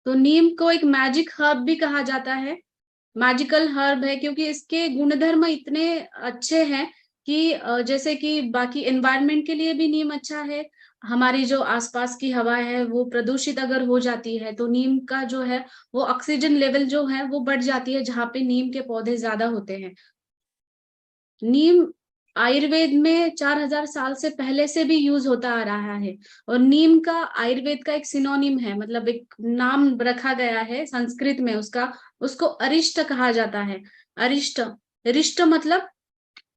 तो नीम को एक मैजिक हर्ब भी कहा जाता है, मैजिकल हर्ब है, क्योंकि इसके गुणधर्म इतने अच्छे हैं कि जैसे कि बाकी एनवायरनमेंट के लिए भी नीम अच्छा है। हमारी जो आसपास की हवा है वो प्रदूषित अगर हो जाती है तो नीम का जो है वो ऑक्सीजन लेवल जो है वो बढ़ जाती है जहाँ पे नीम के पौधे ज्यादा होते हैं। नीम आयुर्वेद में 4000 साल से पहले से भी यूज होता आ रहा है। और नीम का आयुर्वेद का एक सिनोनिम है, मतलब एक नाम रखा गया है संस्कृत में उसका, उसको अरिष्ट कहा जाता है। अरिष्ट, रिष्ट मतलब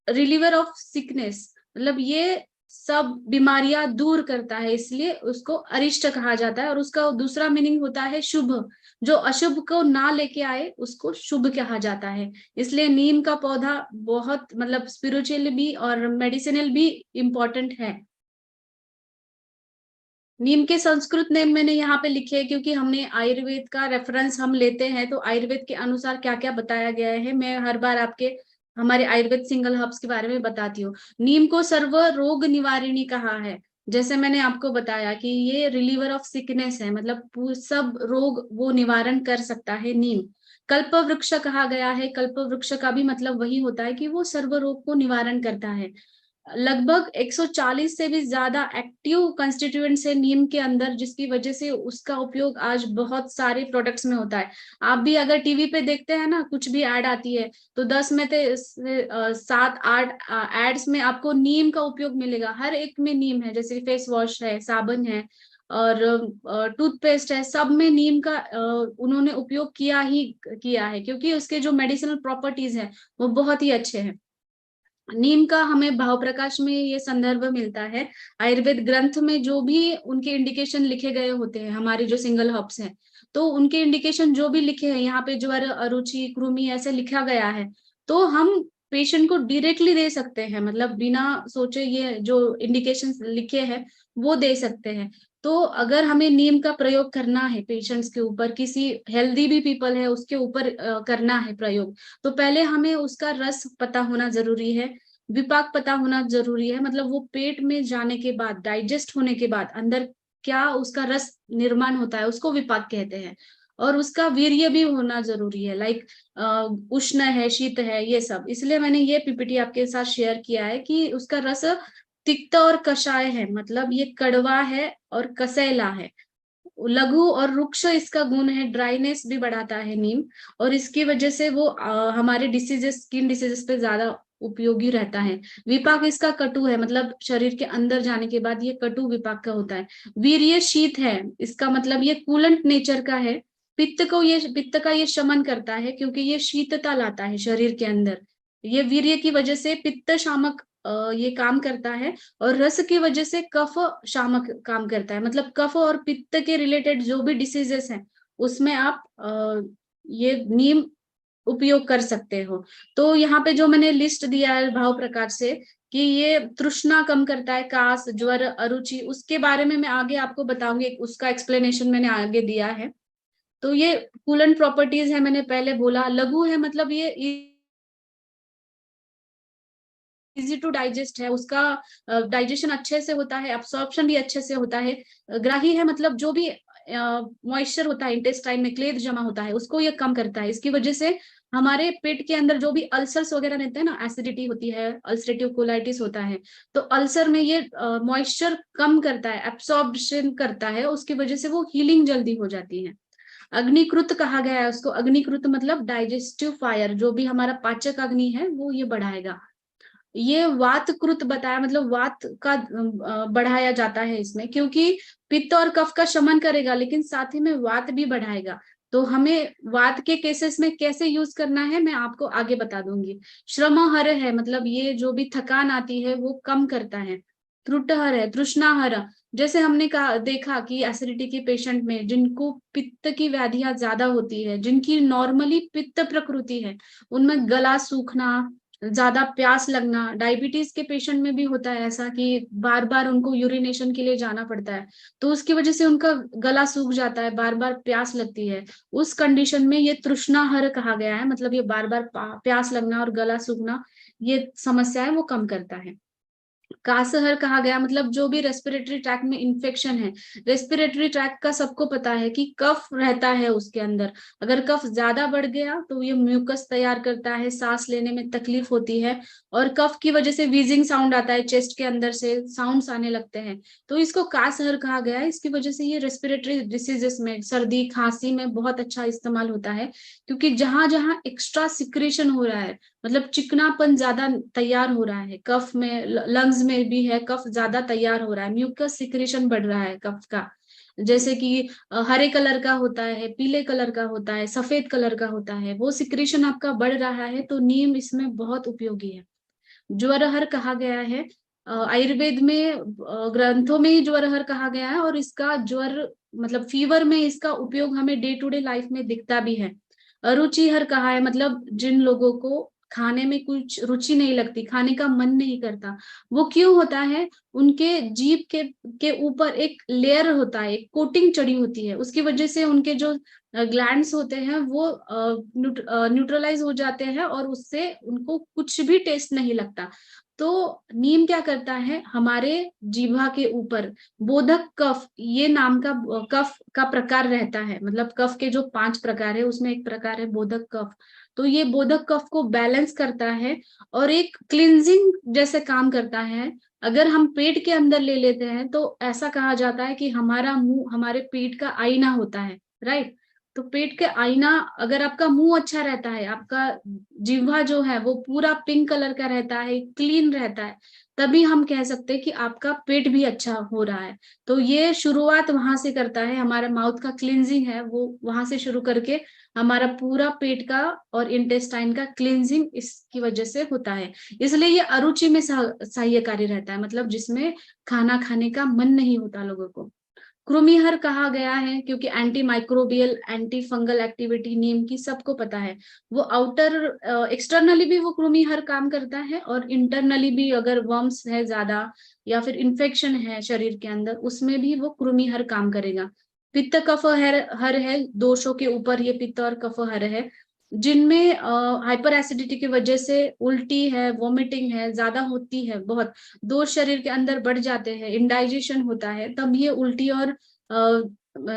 रिलीवर ऑफ सिकनेस, मतलब ये सब बीमारियां दूर करता है, इसलिए उसको अरिष्ट कहा जाता है। और उसका दूसरा मीनिंग होता है शुभ, जो अशुभ को ना लेके आए उसको शुभ कहा जाता है। इसलिए नीम का पौधा बहुत मतलब स्पिरिचुअल भी और मेडिसिनल भी इम्पोर्टेंट है। नीम के संस्कृत नेम मैंने यहाँ पे लिखे हैं क्योंकि हमने आयुर्वेद का रेफरेंस हम लेते हैं, तो आयुर्वेद के अनुसार क्या क्या बताया गया है मैं हर बार आपके हमारे आयुर्वेद सिंगल हर्ब्स के बारे में बताती हूँ। नीम को सर्व रोग निवारिणी कहा है, जैसे मैंने आपको बताया कि ये रिलीवर ऑफ सिकनेस है, मतलब सब रोग वो निवारण कर सकता है नीम। कल्प वृक्ष कहा गया है, कल्प वृक्ष का भी मतलब वही होता है कि वो सर्व रोग को निवारण करता है। लगभग 140 से भी ज्यादा एक्टिव कंस्टिट्यूएंट्स है नीम के अंदर, जिसकी वजह से उसका उपयोग आज बहुत सारे प्रोडक्ट्स में होता है। आप भी अगर टीवी पे देखते हैं ना, कुछ भी ऐड आती है तो 10 में से 7-8 एड्स में आपको नीम का उपयोग मिलेगा। हर एक में नीम है, जैसे फेस वॉश है, साबुन है और टूथपेस्ट है, सब में नीम का उन्होंने उपयोग किया ही किया है, क्योंकि उसके जो मेडिसिनल प्रॉपर्टीज है वो बहुत ही अच्छे हैं। नीम का हमें भाव प्रकाश में ये संदर्भ मिलता है, आयुर्वेद ग्रंथ में जो भी उनके इंडिकेशन लिखे गए होते हैं, हमारे जो सिंगल हर्ब्स हैं, तो उनके इंडिकेशन जो भी लिखे हैं यहाँ पे ज्वर, अरुचि, कृमि ऐसे लिखा गया है, तो हम पेशेंट को डायरेक्टली दे सकते हैं, मतलब बिना सोचे ये जो इंडिकेशन लिखे हैं वो दे सकते हैं। तो अगर हमें नीम का प्रयोग करना है पेशेंट्स के ऊपर, किसी हेल्दी भी पीपल है उसके ऊपर करना है प्रयोग, तो पहले हमें उसका रस पता होना जरूरी है, विपाक पता होना जरूरी है, मतलब वो पेट में जाने के बाद, डाइजेस्ट होने के बाद अंदर क्या उसका रस निर्माण होता है उसको विपाक कहते हैं। और उसका वीर्य भी होना जरूरी है, लाइक उष्ण है, शीत है, ये सब। इसलिए मैंने ये पीपीटी आपके साथ शेयर किया है कि उसका रस तिक्त और कषाय है, मतलब ये कड़वा है और कसैला है। लघु और रुक्ष इसका गुण है, ड्राइनेस भी बढ़ाता है नीम, और इसकी वजह से वो हमारे डिसीजेस, स्किन डिसीजेस पे ज्यादा उपयोगी रहता है। विपाक इसका कटु है, मतलब शरीर के अंदर जाने के बाद ये कटु विपाक का होता है। वीर्य शीत है, इसका मतलब ये कूलेंट नेचर का है। पित्त का ये शमन करता है, क्योंकि ये शीतता लाता है शरीर के अंदर। ये वीर्य की वजह से पित्त शामक ये काम करता है। और रस की वजह से कफ शामक काम करता है, मतलब कफ और पित्त के रिलेटेड जो भी डिसीजेस हैं उसमें आप ये नीम उपयोग कर सकते हो। तो यहाँ पे जो मैंने लिस्ट दिया है भाव प्रकार से कि ये तृष्णा कम करता है, कास, ज्वर, अरुचि, उसके बारे में मैं आगे आपको बताऊंगी, उसका एक्सप्लेनेशन मैंने आगे दिया है। तो ये कूलेंट प्रॉपर्टीज है, मैंने पहले बोला। लघु है मतलब ये इजी टू डाइजेस्ट है, उसका डाइजेशन अच्छे से होता है, अब्सॉर्प्शन भी अच्छे से होता है। ग्राही है मतलब जो भी मॉइस्चर होता है इंटेस्टाइन में, क्लेद जमा होता है, उसको ये कम करता है। इसकी वजह से हमारे पेट के अंदर जो भी अल्सर्स वगैरह रहते हैं ना, एसिडिटी होती है, अल्सरेटिव कोलाइटिस होता है, तो अल्सर में ये मॉइस्चर कम करता है, एब्सॉर्प्शन करता है, उसकी वजह से वो हीलिंग जल्दी हो जाती है। अग्निकृत कहा गया है उसको, अग्निकृत मतलब डाइजेस्टिव फायर, जो भी हमारा पाचक अग्नि है वो ये बढ़ाएगा। ये वातकृत बताया, मतलब वात का बढ़ाया जाता है इसमें, क्योंकि पित्त और कफ का शमन करेगा लेकिन साथ ही में वात भी बढ़ाएगा। तो हमें वात के केसेस में कैसे यूज करना है मैं आपको आगे बता दूंगी। श्रमहर है, मतलब ये जो भी थकान आती है वो कम करता है। त्रुटहर है, तृष्णाहर, जैसे हमने कहा देखा कि एसिडिटी के पेशेंट में जिनको पित्त की व्याधियां ज्यादा होती है, जिनकी नॉर्मली पित्त प्रकृति है, उनमें गला सूखना, ज्यादा प्यास लगना, डायबिटीज के पेशेंट में भी होता है ऐसा कि बार बार उनको यूरिनेशन के लिए जाना पड़ता है, तो उसकी वजह से उनका गला सूख जाता है, बार बार प्यास लगती है। उस कंडीशन में ये तृष्णाहर कहा गया है, मतलब ये बार बार प्यास लगना और गला सूखना, ये समस्या है वो कम करता है। कासहर कहा गया मतलब जो भी रेस्पिरेटरी ट्रैक में इन्फेक्शन है। रेस्पिरेटरी ट्रैक का सबको पता है कि कफ रहता है उसके अंदर। अगर कफ ज्यादा बढ़ गया तो ये म्यूकस तैयार करता है, सांस लेने में तकलीफ होती है, और कफ की वजह से वीजिंग साउंड आता है, चेस्ट के अंदर से साउंड्स आने लगते हैं। तो इसको कासहर कहा गया है। इसकी वजह से ये रेस्पिरेटरी डिसीजेस में, सर्दी खांसी में बहुत अच्छा इस्तेमाल होता है, क्योंकि जहां जहां एक्स्ट्रा सिक्रेशन हो रहा है, मतलब चिकनापन ज्यादा तैयार हो रहा है कफ में, लंग्स में भी है, कफ ज्यादा तैयार हो रहा है, म्यूकस सिक्रेशन बढ़ रहा है कफ का, जैसे कि हरे कलर का होता है, पीले कलर का होता है, सफेद कलर का होता है, वो सिक्रेशन आपका बढ़ रहा है, तो नीम इसमें बहुत उपयोगी है। ज्वरहर कहा गया है, आयुर्वेद में ग्रंथों में ही ज्वरहर कहा गया है, और इसका ज्वर मतलब फीवर में इसका उपयोग हमें डे टू डे लाइफ में दिखता भी है। अरुचिहर कहा है, मतलब जिन लोगों को खाने में कुछ रुचि नहीं लगती, खाने का मन नहीं करता, वो क्यों होता है? उनके जीभ के ऊपर एक लेयर होता है, एक कोटिंग चढ़ी होती है, उसकी वजह से उनके जो ग्लैंड्स होते हैं वो न्यूट्रलाइज हो जाते हैं, और उससे उनको कुछ भी टेस्ट नहीं लगता। तो नीम क्या करता है, हमारे जीभा के ऊपर बोधक कफ, ये नाम का कफ का प्रकार रहता है, मतलब कफ के जो 5 प्रकार है उसमें एक प्रकार है बोधक कफ। तो ये बोधक कफ को बैलेंस करता है और एक क्लिनजिंग जैसे काम करता है। अगर हम पेट के अंदर ले लेते हैं तो ऐसा कहा जाता है कि हमारा मुंह हमारे पेट का आईना होता है, राइट? तो पेट के आईना, अगर आपका मुंह अच्छा रहता है, आपका जीवा जो है वो पूरा पिंक कलर का रहता है, क्लीन रहता है, तभी हम कह सकते हैं कि आपका पेट भी अच्छा हो रहा है। तो ये शुरुआत वहां से करता है, हमारा माउथ का क्लींजिंग है वो वहां से शुरू करके हमारा पूरा पेट का और इंटेस्टाइन का क्लींजिंग इसकी वजह से होता है। इसलिए ये अरुचि में सहायकारी रहता है, मतलब जिसमें खाना खाने का मन नहीं होता लोगों को। कृमिहर कहा गया है क्योंकि anti microbial, anti fungal activity नीम की सबको पता है। वो आउटर एक्सटर्नली भी वो कृमिहर काम करता है, और इंटरनली भी अगर वर्म्स है ज्यादा या फिर इन्फेक्शन है शरीर के अंदर, उसमें भी वो कृमिहर काम करेगा। पित्त कफ हर है, दोषों के ऊपर ये पित्त और कफ हर है, जिनमें हाइपर एसिडिटी की वजह से उल्टी है, वोमिटिंग है, ज्यादा होती है बहुत, दोष शरीर के अंदर बढ़ जाते हैं, इंडाइजेशन होता है, तब ये उल्टी और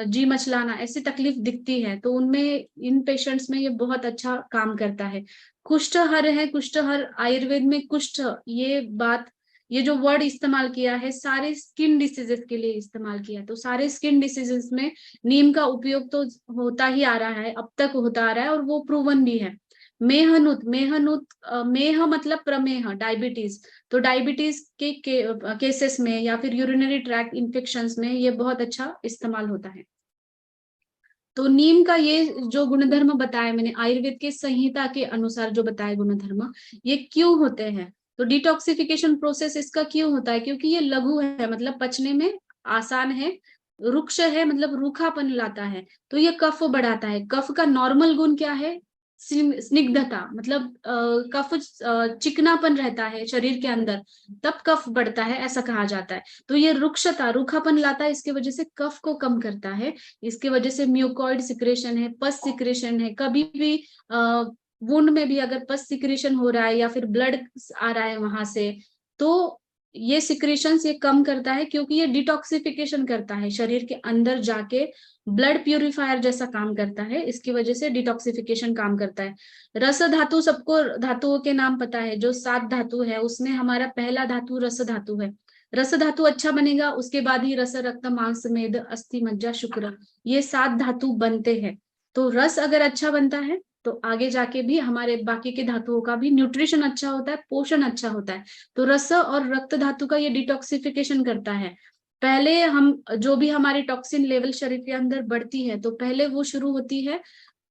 जी मचलाना ऐसी तकलीफ दिखती है, तो उनमें इन पेशेंट्स में ये बहुत अच्छा काम करता है। कुष्ठ हर है, कुष्ठ हर आयुर्वेद में कुष्ठ, ये बात, ये जो वर्ड इस्तेमाल किया है सारे स्किन डिसीजेस के लिए इस्तेमाल किया है, तो सारे स्किन डिसीजेस में नीम का उपयोग तो होता ही आ रहा है, अब तक होता आ रहा है, और वो प्रूवन भी है। मेहनूत, मेहनूत मेह मतलब प्रमेह, डायबिटीज, तो डायबिटीज केसेस में या फिर यूरिनरी ट्रैक्ट इन्फेक्शंस में ये बहुत अच्छा इस्तेमाल होता है। तो नीम का ये जो गुणधर्म बताया मैंने आयुर्वेद के संहिता के अनुसार जो बताया गुणधर्म, ये क्यों होते हैं? तो डिटॉक्सिफिकेशन प्रोसेस इसका क्यों होता है? क्योंकि ये लघु है, मतलब पचने में आसान है, रुक्ष है मतलब रूखापन लाता है, तो ये कफ बढ़ाता है। कफ का नॉर्मल गुण क्या है? स्निग्धता, मतलब कफ चिकनापन रहता है शरीर के अंदर, तब कफ बढ़ता है ऐसा कहा जाता है। तो ये रुक्षता, रूखापन लाता है, इसके वजह से कफ को कम करता है। इसके वजह से म्यूकॉइड सिक्रेशन है, पस सिक्रेशन है, कभी भी वुंड में भी अगर पस सिक्रेशन हो रहा है या फिर ब्लड आ रहा है वहां से, तो ये सिक्रेशंस ये कम करता है, क्योंकि ये डिटॉक्सिफिकेशन करता है, शरीर के अंदर जाके ब्लड प्यूरिफायर जैसा काम करता है, इसकी वजह से डिटॉक्सिफिकेशन काम करता है। रस धातु, सबको धातुओं के नाम पता है, जो 7 धातु है उसमें हमारा पहला धातु रस धातु है। रस धातु अच्छा बनेगा उसके बाद ही रस, रक्त, मांस, मेद, अस्थि, मज्जा, शुक्र, ये 7 धातु बनते हैं। तो रस अगर अच्छा बनता है तो आगे जाके भी हमारे बाकी के धातुओं का भी न्यूट्रिशन अच्छा होता है, पोषण अच्छा होता है। तो रस और रक्त धातु का ये डिटॉक्सिफिकेशन करता है। पहले हम जो भी हमारी टॉक्सिन लेवल शरीर के अंदर बढ़ती है, तो पहले वो शुरू होती है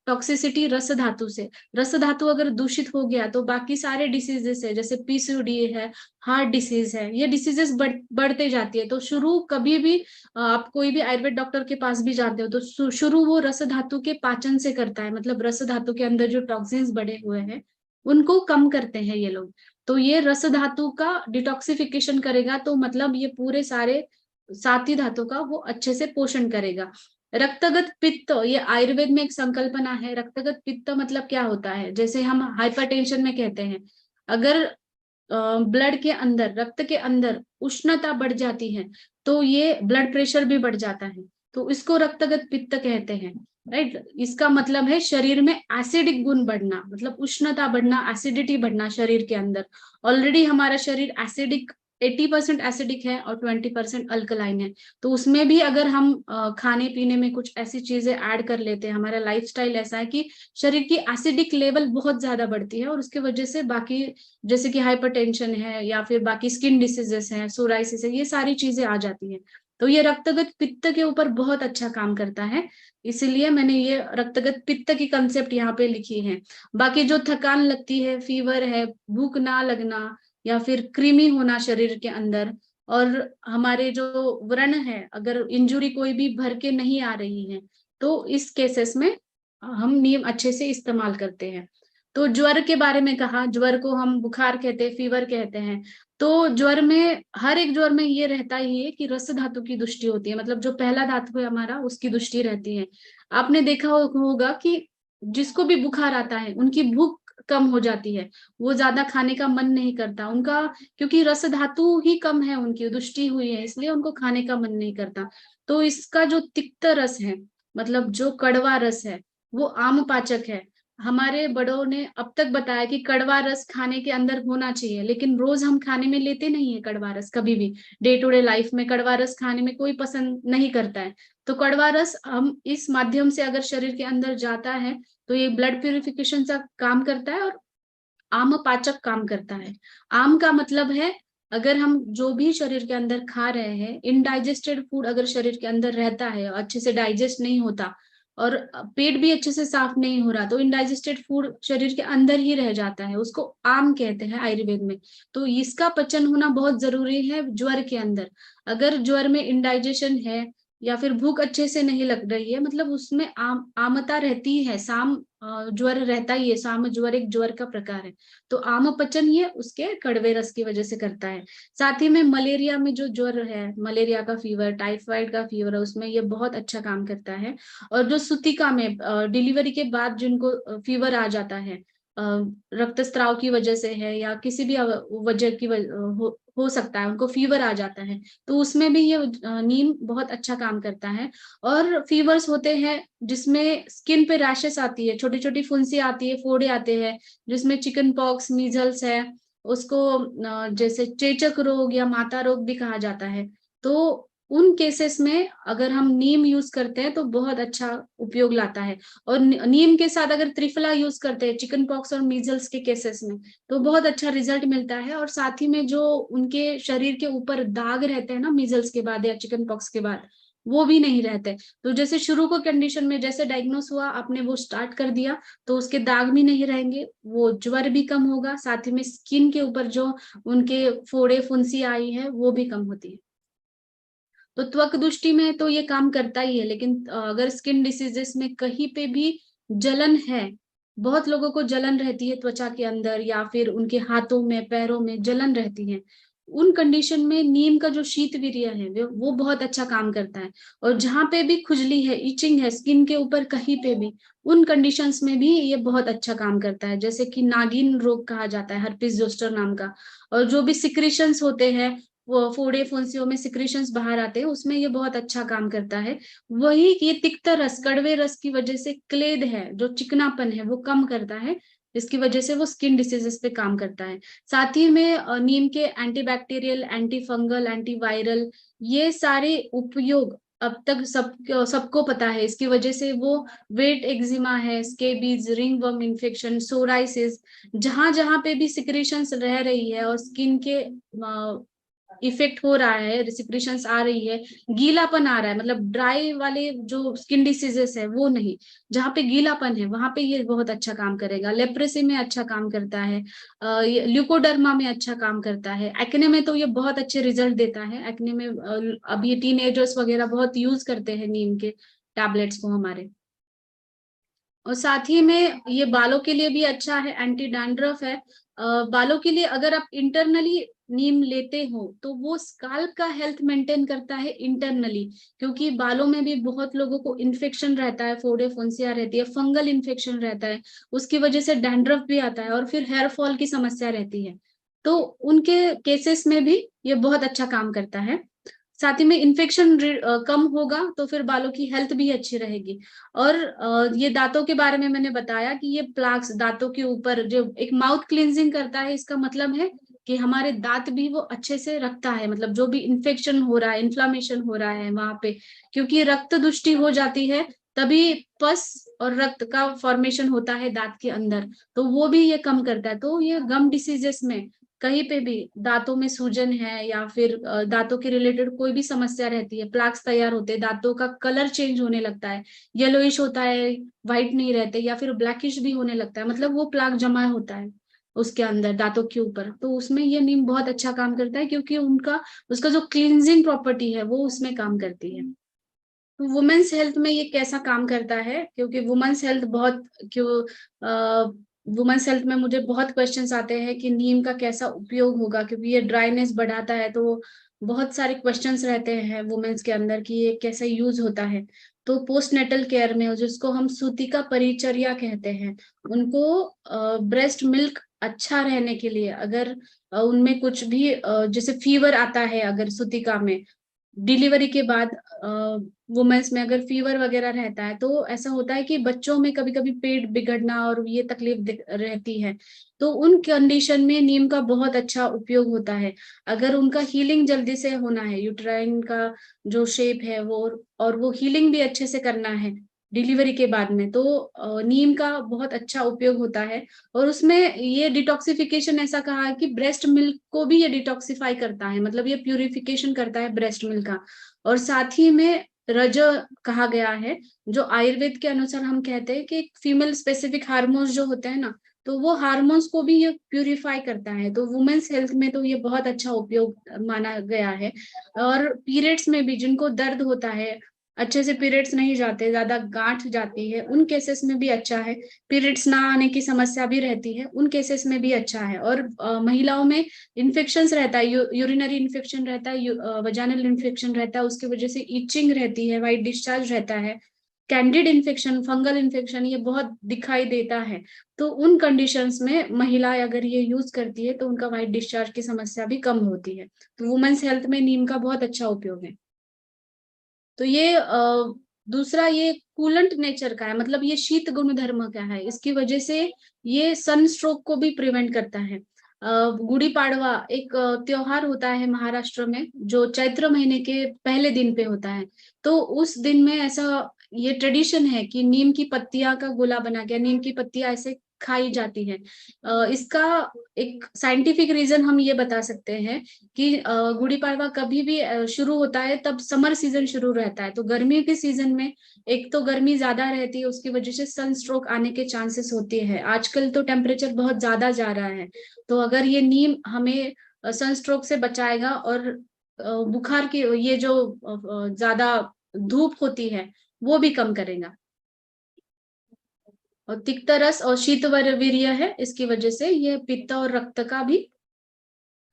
टॉक्सिसिटी रस धातु से। रस धातु अगर दूषित हो गया तो बाकी सारे डिसीजेस है, जैसे पीसीओडी है, हार्ट डिसीज है, ये डिसीजेस बढ़ते जाती है। तो शुरू कभी भी आप कोई भी आयुर्वेद डॉक्टर के पास भी जाते हो तो शुरू वो रस धातु के पाचन से करता है, मतलब रस धातु के अंदर जो टॉक्सिन्स बढ़े हुए हैं उनको कम करते हैं ये लोग। तो ये रस धातु का डिटॉक्सिफिकेशन करेगा, तो मतलब ये पूरे सारे साथी धातु का वो अच्छे से पोषण करेगा। रक्तगत पित्त, ये आयुर्वेद में एक संकल्पना है। रक्तगत पित्त मतलब क्या होता है? जैसे हम हाइपरटेंशन में कहते हैं, अगर ब्लड के अंदर, रक्त के अंदर उष्णता बढ़ जाती है तो ये ब्लड प्रेशर भी बढ़ जाता है, तो इसको रक्तगत पित्त कहते हैं। राइट, इसका मतलब है शरीर में एसिडिक गुण बढ़ना, मतलब उष्णता बढ़ना, एसिडिटी बढ़ना शरीर के अंदर। ऑलरेडी हमारा शरीर एसिडिक 80% एसिडिक है और 20% अल्कलाइन है, तो उसमें भी अगर हम खाने पीने में कुछ ऐसी चीजें ऐड कर लेते हैं, हमारा लाइफस्टाइल ऐसा है कि शरीर की एसिडिक लेवल बहुत ज्यादा बढ़ती है और उसकी वजह से बाकी, जैसे कि हाइपरटेंशन है या फिर बाकी स्किन डिसीजेस हैं, सोराइसिस है, ये सारी चीजें आ जाती हैं। तो ये रक्तगत पित्त के ऊपर बहुत अच्छा काम करता है, इसीलिए मैंने ये रक्तगत पित्त की कंसेप्ट यहाँ पे लिखी है। बाकी जो थकान लगती है, फीवर है, भूख ना लगना या फिर कृमि होना शरीर के अंदर, और हमारे जो व्रण है, अगर इंजुरी कोई भी भर के नहीं आ रही है, तो इस केसेस में हम नीम अच्छे से इस्तेमाल करते हैं। तो ज्वर के बारे में कहा, ज्वर को हम बुखार कहते हैं, फीवर कहते हैं। तो ज्वर में, हर एक ज्वर में ये रहता ही है कि रस धातु की दुष्टि होती है, मतलब जो पहला धातु है हमारा, उसकी दुष्टि रहती है। आपने देखा होगा कि जिसको भी बुखार आता है उनकी भूख कम हो जाती है, वो ज्यादा खाने का मन नहीं करता उनका, क्योंकि रस धातु ही कम है, उनकी दुष्टि हुई है, इसलिए उनको खाने का मन नहीं करता। तो इसका जो तिक्त रस है, मतलब जो कड़वा रस है, वो आम पाचक है। हमारे बड़ों ने अब तक बताया कि कड़वा रस खाने के अंदर होना चाहिए, लेकिन रोज हम खाने में लेते नहीं है कड़वा रस, कभी भी डे टू डे लाइफ में कड़वा रस खाने में कोई पसंद नहीं करता है। तो कड़वा रस हम इस माध्यम से अगर शरीर के अंदर जाता है तो ये ब्लड प्यूरिफिकेशन का काम करता है और आम पाचक काम करता है। आम का मतलब है, अगर हम जो भी शरीर के अंदर खा रहे हैं, इनडाइजेस्टेड फूड अगर शरीर के अंदर रहता है, अच्छे से डाइजेस्ट नहीं होता और पेट भी अच्छे से साफ नहीं हो रहा, तो इनडाइजेस्टेड फूड शरीर के अंदर ही रह जाता है, उसको आम कहते हैं आयुर्वेद में। तो इसका पचन होना बहुत जरूरी है ज्वर के अंदर। अगर ज्वर में इनडाइजेशन है या फिर भूख अच्छे से नहीं लग रही है, मतलब उसमें आमता रहती है, साम ज्वर रहता ही है, साम ज्वर एक ज्वर का प्रकार है। तो आम पचन ये उसके कड़वे रस की वजह से करता है। साथ ही में मलेरिया में जो ज्वर है, मलेरिया का फीवर, टाइफाइड का फीवर है, उसमें ये बहुत अच्छा काम करता है। और जो सुतिका में डिलीवरी के बाद जिनको फीवर आ जाता है, रक्तस्राव की वजह से है या किसी भी वजह की हो सकता है उनको फीवर आ जाता है, तो उसमें भी ये नीम बहुत अच्छा काम करता है। और फीवर्स होते हैं जिसमें स्किन पे रैशेस आती है, छोटी छोटी फुंसी आती है, फोड़े आते हैं, जिसमें चिकन पॉक्स, मीजल्स है, उसको जैसे चेचक रोग या माता रोग भी कहा जाता है। तो उन केसेस में अगर हम नीम यूज करते हैं तो बहुत अच्छा उपयोग लाता है। और नीम के साथ अगर त्रिफला यूज करते हैं चिकन पॉक्स और मीजल्स के केसेस में, तो बहुत अच्छा रिजल्ट मिलता है। और साथ ही में जो उनके शरीर के ऊपर दाग रहते हैं ना, मीजल्स के बाद या चिकन पॉक्स के बाद, वो भी नहीं रहते। तो जैसे शुरू को कंडीशन में जैसे डायग्नोस हुआ, आपने वो स्टार्ट कर दिया, तो उसके दाग भी नहीं रहेंगे, वो ज्वर भी कम होगा, साथ ही में स्किन के ऊपर जो उनके फोड़े फुंसी आई है वो भी कम होती है। तो त्वक दृष्टि में तो ये काम करता ही है, लेकिन अगर स्किन डिसीजेस में कहीं पे भी जलन है, बहुत लोगों को जलन रहती है त्वचा के अंदर या फिर उनके हाथों में पैरों में जलन रहती है, उन कंडीशन में नीम का जो शीतवीर्य है वो बहुत अच्छा काम करता है। और जहां पे भी खुजली है, इचिंग है स्किन के ऊपर कहीं पे भी, उन कंडीशंस में भी ये बहुत अच्छा काम करता है, जैसे कि नागिन रोग कहा जाता है, हर्पिस जोस्टर नाम का। और जो भी सिक्रेशंस होते हैं, वो फोड़े फुंसियों में सिक्रेशंस बाहर आते हैं, उसमें ये बहुत अच्छा काम करता है। वही ये तिक्त रस, कड़वे रस की वजह से क्लेद है, जो चिकनापन है, वो कम करता है, जिसकी वजह से वो स्किन डिसीजेस पे काम करता है। साथ ही में नीम के एंटीबैक्टीरियल, एंटी फंगल, एंटीवायरल, ये सारे उपयोग अब तक सबको पता है। इसकी वजह से वो वेट एक्जिमा है, स्केबीज, रिंगवर्म इन्फेक्शन, सोराइसिस, जहां जहां पे भी सिक्रेशंस रह रही है और स्किन के इफेक्ट हो रहा है, सिक्रेशंस आ रही है, गीलापन आ रहा है, मतलब ड्राई वाले जो स्किन डिसीजेस है वो नहीं, जहाँ पे गीलापन है वहां पे ये बहुत अच्छा काम करेगा। लेप्रेसी में अच्छा काम करता है, ल्यूकोडर्मा में अच्छा काम करता है, एक्ने में तो ये बहुत अच्छे रिजल्ट देता है। एक्ने में अब ये टीनेजर्स वगैरह बहुत यूज करते हैं नीम के टैबलेट्स को हमारे। और साथ ही में ये बालों के लिए भी अच्छा है, एंटी डैंड्रफ है। बालों के लिए अगर आप इंटरनली नीम लेते हो तो वो स्काल्प का हेल्थ मेंटेन करता है इंटरनली, क्योंकि बालों में भी बहुत लोगों को इन्फेक्शन रहता है, फोड़े फुंसियां रहती है, फंगल इन्फेक्शन रहता है, उसकी वजह से डैंड्रफ भी आता है और फिर हेयर फॉल की समस्या रहती है। तो उनके केसेस में भी ये बहुत अच्छा काम करता है। साथ ही में इन्फेक्शन कम होगा तो फिर बालों की हेल्थ भी अच्छी रहेगी। और ये दांतों के बारे में मैंने बताया कि ये प्लाक्स दांतों के ऊपर जो एक माउथ क्लींजिंग करता है, इसका मतलब है कि हमारे दांत भी वो अच्छे से रखता है, मतलब जो भी इन्फेक्शन हो रहा है, इन्फ्लामेशन हो रहा है वहां पे, क्योंकि रक्त दुष्टि हो जाती है तभी पस और रक्त का फॉर्मेशन होता है दांत के अंदर, तो वो भी ये कम करता है। तो ये गम डिसीजेस में कहीं पे भी दांतों में सूजन है या फिर दांतों के रिलेटेड कोई भी समस्या रहती है, प्लाक्स तैयार होते हैं, दांतों का कलर चेंज होने लगता है, येलोइश होता है, व्हाइट नहीं रहते, या फिर ब्लैकिश भी होने लगता है, मतलब वो प्लाक जमा होता है उसके अंदर दांतों के ऊपर, तो उसमें ये नीम बहुत अच्छा काम करता है क्योंकि उनका उसका जो क्लींजिंग प्रॉपर्टी है वो उसमें काम करती है। तो वुमेन्स हेल्थ में ये कैसा काम करता है, क्योंकि वुमेन्स हेल्थ बहुत क्यों वुमेन्स हेल्थ में मुझे बहुत क्वेश्चंस आते हैं कि नीम का कैसा उपयोग होगा, क्योंकि ये ड्राइनेस बढ़ाता है, तो बहुत सारे क्वेश्चंस रहते हैं वुमेन्स के अंदर कि ये कैसे यूज होता है। तो पोस्टनेटल केयर में जिसको हम सूतिका परिचर्या कहते हैं, उनको ब्रेस्ट मिल्क अच्छा रहने के लिए, अगर उनमें कुछ भी जैसे फीवर आता है अगर सूतिका में, डिलीवरी के बाद वुमेन्स में अगर फीवर वगैरह रहता है, तो ऐसा होता है कि बच्चों में कभी कभी पेट बिगड़ना और ये तकलीफ रहती है, तो उन कंडीशन में नीम का बहुत अच्छा उपयोग होता है। अगर उनका हीलिंग जल्दी से होना है, यूट्राइन का जो शेप है वो, और वो हीलिंग भी अच्छे से करना है डिलीवरी के बाद में, तो नीम का बहुत अच्छा उपयोग होता है। और उसमें ये डिटॉक्सिफिकेशन ऐसा कहा है कि ब्रेस्ट मिल्क को भी ये डिटॉक्सिफाई करता है, मतलब ये प्यूरिफिकेशन करता है ब्रेस्ट मिल्क का। और साथ ही में रज कहा गया है, जो आयुर्वेद के अनुसार हम कहते हैं कि फीमेल स्पेसिफिक हार्मोन्स जो होते हैं ना, तो वो हार्मोन्स को भी ये प्यूरिफाई करता है, तो वुमेन्स हेल्थ में तो ये बहुत अच्छा उपयोग माना गया है। और पीरियड्स में भी जिनको दर्द होता है, अच्छे से पीरियड्स नहीं जाते, ज्यादा गांठ जाती है, उन केसेस में भी अच्छा है। पीरियड्स ना आने की समस्या भी रहती है, उन केसेस में भी अच्छा है। और महिलाओं में इन्फेक्शंस रहता है, यूरिनरी इन्फेक्शन रहता है, वजाइनल इन्फेक्शन रहता है, उसकी वजह से इचिंग रहती है, वाइट डिस्चार्ज रहता है, कैंडिड इन्फेक्शन, फंगल इन्फेक्शन, ये बहुत दिखाई देता है। तो उन कंडीशंस में महिला अगर ये यूज करती है तो उनका वाइट डिस्चार्ज की समस्या भी कम होती है। तो वुमेन्स हेल्थ में नीम का बहुत अच्छा उपयोग है। तो ये दूसरा, ये कूलेंट नेचर का है, मतलब ये शीत गुण धर्म का है, इसकी वजह से ये सन स्ट्रोक को भी प्रिवेंट करता है। गुड़ी पाड़वा एक त्योहार होता है महाराष्ट्र में, जो चैत्र महीने के पहले दिन पे होता है। तो उस दिन में ऐसा ये ट्रेडिशन है कि नीम की पत्तियां का गोला बना के, नीम की पत्तियां ऐसे खाई जाती है। इसका एक साइंटिफिक रीजन हम ये बता सकते हैं कि गुड़ी पाड़वा कभी भी शुरू होता है तब समर सीजन शुरू रहता है, तो गर्मी के सीजन में एक तो गर्मी ज्यादा रहती है, उसकी वजह से सन स्ट्रोक आने के चांसेस होते हैं। आजकल तो टेम्परेचर बहुत ज्यादा जा रहा है, तो अगर ये नीम हमें सन स्ट्रोक से बचाएगा, और बुखार की ये जो ज्यादा धूप होती है वो भी कम करेगा। और तिक्त रस और शीत वीर्य है, इसकी वजह से ये पित्त और रक्त का भी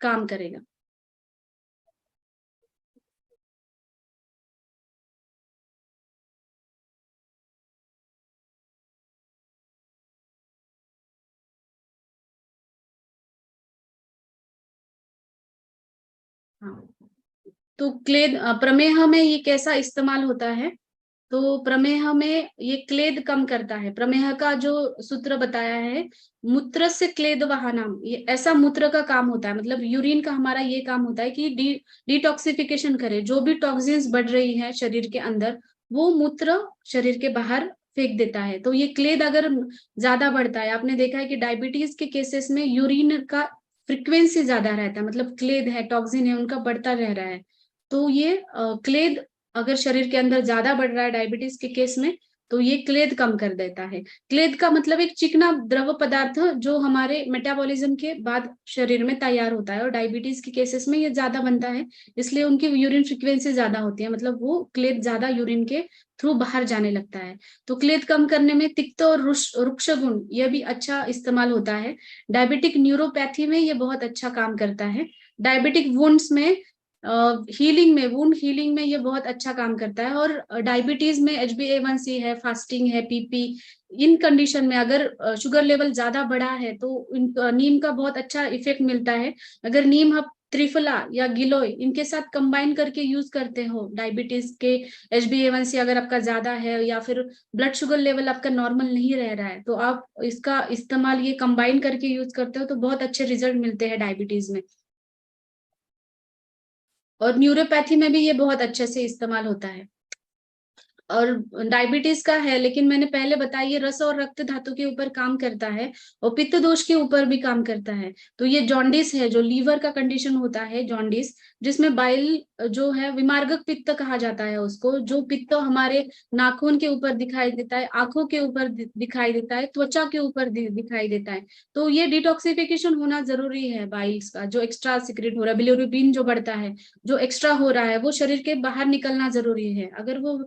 काम करेगा। हाँ, तो क्लेद प्रमेह में ये कैसा इस्तेमाल होता है, तो प्रमेह में ये क्लेद कम करता है। प्रमेह का जो सूत्र बताया है, मूत्र से क्लेद वहानाम, ये ऐसा मूत्र का काम होता है, मतलब यूरिन का हमारा ये काम होता है कि डिटॉक्सिफिकेशन करे, जो भी टॉक्सिन्स बढ़ रही है शरीर के अंदर वो मूत्र शरीर के बाहर फेंक देता है। तो ये क्लेद अगर ज्यादा बढ़ता है, आपने देखा है कि डायबिटीज के केसेस में यूरिन का फ्रिक्वेंसी ज्यादा रहता है, मतलब क्लेद है, टॉक्सिन है, उनका बढ़ता रह रहा है। तो ये क्लेद अगर शरीर के अंदर ज्यादा बढ़ रहा है डायबिटीज के केस में, तो ये क्लेद कम कर देता है। क्लेद का मतलब एक चिकना द्रव पदार्थ जो हमारे मेटाबॉलिज्म के बाद शरीर में तैयार होता है, और डायबिटीज के केसेस में ये ज्यादा बनता है, इसलिए उनकी यूरिन फ्रिक्वेंसी ज्यादा होती है, मतलब वो क्लेद ज्यादा यूरिन के थ्रू बाहर जाने लगता है। तो क्लेद कम करने में तिक्त और रुक्ष गुण ये भी अच्छा इस्तेमाल होता है। डायबिटिक न्यूरोपैथी में ये बहुत अच्छा काम करता है। डायबिटिक वुंड्स में हीलिंग में, वुंड हीलिंग में ये बहुत अच्छा काम करता है। और डायबिटीज में HbA1c है, फास्टिंग है, PP, इन कंडीशन में अगर शुगर लेवल ज्यादा बढ़ा है तो नीम का बहुत अच्छा इफेक्ट मिलता है। अगर नीम आप त्रिफला या गिलोय इनके साथ कंबाइन करके यूज करते हो डायबिटीज के, HbA1c अगर आपका ज्यादा है या फिर ब्लड शुगर लेवल आपका नॉर्मल नहीं रह रहा है, तो आप इसका इस्तेमाल ये कंबाइन करके यूज करते हो तो बहुत अच्छे रिजल्ट मिलते हैं डायबिटीज में। और न्यूरोपैथी में भी ये बहुत अच्छे से इस्तेमाल होता है। और डायबिटीज का है, लेकिन मैंने पहले बताया ये रस और रक्त धातु के ऊपर काम करता है और पित्त दोष के ऊपर भी काम करता है। तो ये जॉन्डिस है, जो लीवर का कंडीशन होता है जॉन्डिस, जिसमें बाइल जो है विमार्गक पित्त कहा जाता है उसको, जो पित्त हमारे नाखून के ऊपर दिखाई देता है, आंखों के ऊपर दिखाई देता है, त्वचा के ऊपर दिखाई देता है। तो ये डिटॉक्सिफिकेशन होना जरूरी है बाइल्स का, जो एक्स्ट्रा सिक्रेट हो रहा है, बिलिरुबिन जो बढ़ता है, जो एक्स्ट्रा हो रहा है वो शरीर के बाहर निकलना जरूरी है। अगर वो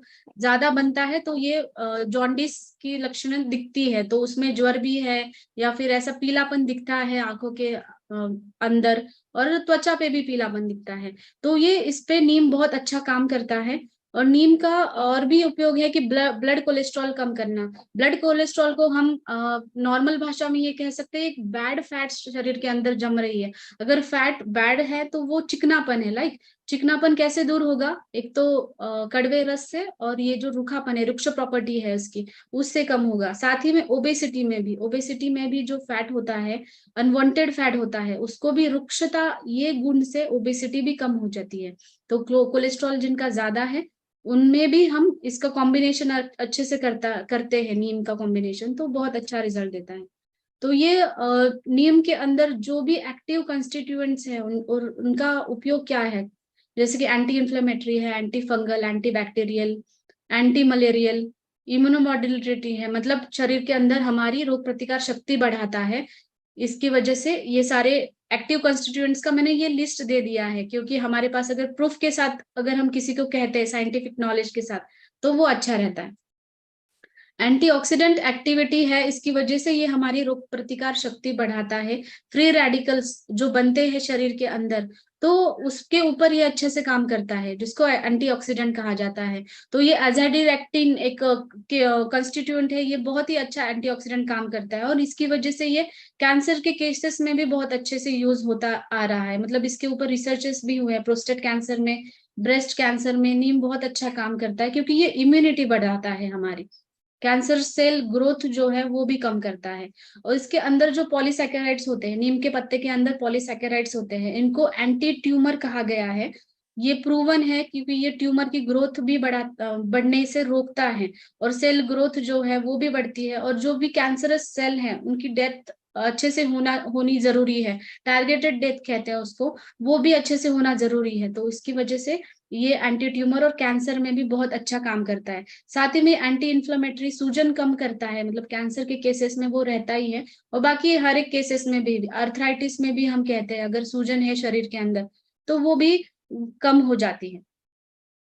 ज्यादा बनता है तो ये जॉन्डिस की लक्षण दिखती है, तो उसमें ज्वर भी है या फिर ऐसा पीलापन दिखता है आंखों के अंदर, और त्वचा पे भी पीलापन दिखता है। तो ये इस पे नीम बहुत अच्छा काम करता है। और नीम का और भी उपयोग है कि ब्लड कोलेस्ट्रॉल कम करना। ब्लड कोलेस्ट्रॉल को हम नॉर्मल भाषा में ये कह सकते हैं, एक बैड फैट शरीर के अंदर जम रही है। अगर फैट बैड है तो वो चिकनापन है, लाइक चिकनापन कैसे दूर होगा, एक तो कड़वे रस से, और ये जो रूखापन है, रुक्ष प्रॉपर्टी है उसकी, उससे कम होगा। साथ ही में ओबेसिटी में भी जो फैट होता है, अनवांटेड फैट होता है, उसको भी रुक्षता, ये गुण से ओबेसिटी भी कम हो जाती है। तो कोलेस्ट्रॉल जिनका ज्यादा है उनमें भी हम इसका कॉम्बिनेशन अच्छे से करते हैं, नीम का कॉम्बिनेशन, तो बहुत अच्छा रिजल्ट देता है। तो ये नीम के अंदर जो भी एक्टिव कंस्टिट्यूएंट्स हैं और उनका उपयोग क्या है, जैसे कि एंटी इंफ्लेमेटरी है, anti fungal, anti bacterial, anti malarial, immunomodulatory है, मतलब शरीर के अंदर हमारी रोग प्रतिकार शक्ति बढ़ाता है। इसकी वजह से ये सारे एक्टिव कंस्टिट्यूएंट्स का मैंने ये लिस्ट दे दिया है, क्योंकि हमारे पास अगर प्रूफ के साथ अगर हम किसी को कहते हैं साइंटिफिक नॉलेज के साथ, तो वो अच्छा रहता है। एंटीऑक्सीडेंट एक्टिविटी है, इसकी वजह से ये हमारी रोग प्रतिकार शक्ति बढ़ाता है। फ्री रेडिकल्स जो बनते हैं शरीर के अंदर, तो उसके ऊपर ये अच्छे से काम करता है, जिसको एंटीऑक्सीडेंट कहा जाता है। तो ये एजाडिरेक्टिन एक कंस्टिट्यूएंट है, ये बहुत ही अच्छा एंटीऑक्सीडेंट काम करता है, और इसकी वजह से ये कैंसर के केसेस में भी बहुत अच्छे से यूज होता आ रहा है। मतलब इसके ऊपर रिसर्चेस भी हुए हैं, प्रोस्टेट कैंसर में, ब्रेस्ट कैंसर में नीम बहुत अच्छा काम करता है, क्योंकि ये इम्यूनिटी बढ़ाता है हमारी, कैंसर सेल ग्रोथ जो है वो भी कम करता है। और इसके अंदर जो पॉलीसैकेराइड्स होते हैं, नीम के पत्ते के अंदर पॉलीसैकेराइड्स होते हैं, इनको एंटी ट्यूमर कहा गया है। ये प्रूवन है, क्योंकि ये ट्यूमर की ग्रोथ भी बढ़ने से रोकता है, और सेल ग्रोथ जो है वो भी बढ़ती है, और जो भी कैंसरस सेल है उनकी डेथ अच्छे से होनी जरूरी है, टारगेटेड डेथ कहते हैं उसको, वो भी अच्छे से होना जरूरी है। तो इसकी वजह से ये एंटी ट्यूमर और कैंसर में भी बहुत अच्छा काम करता है। साथ ही में एंटी इन्फ्लेमेटरी, सूजन कम करता है, मतलब कैंसर के केसेस में वो रहता ही है, और बाकी हर एक केसेस में भी, अर्थराइटिस में भी हम कहते हैं अगर सूजन है शरीर के अंदर तो वो भी कम हो जाती है।